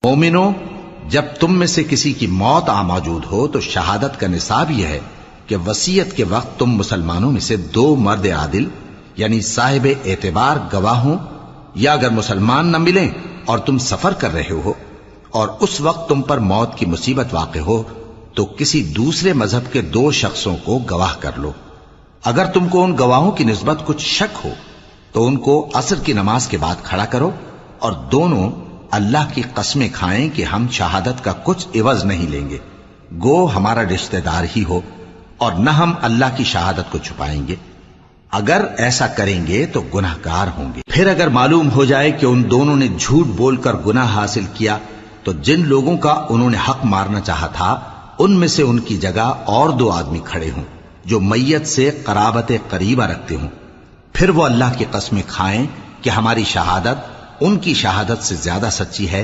मोमिनो, जब तुम में से किसी की मौत आ मौजूद हो तो शहादत का निसाब यह है कि वसीयत के वक्त तुम मुसलमानों में से 2 मर्द आदिल यानी साहिब एतबार गवाह हों, या अगर मुसलमान न मिलें और तुम सफर कर रहे हो और उस वक्त तुम पर मौत की मुसीबत वाक़ हो तो किसी दूसरे मजहब के 2 शख्सों को गवाह कर लो। अगर तुमको उन गवाहों की निस्बत कुछ शक हो तो उनको असर की नमाज के बाद खड़ा करो और दोनों अल्लाह की कस्में खाएं कि हम शहादत का कुछ इवज नहीं लेंगे, गो हमारा रिश्तेदार ही हो, और न हम अल्लाह की शहादत को छुपाएंगे। अगर ऐसा करेंगे तो गुनाहगार होंगे। फिर अगर मालूम हो जाए कि उन दोनों ने झूठ बोलकर गुनाह हासिल किया तो जिन लोगों का उन्होंने हक मारना चाहा था उनमें से उनकी जगह और 2 आदमी खड़े हों जो मैयत से कराबत करीबा रखते हों। फिर वो अल्लाह की कस्में खाएं कि हमारी शहादत उनकी शहादत से ज्यादा सच्ची है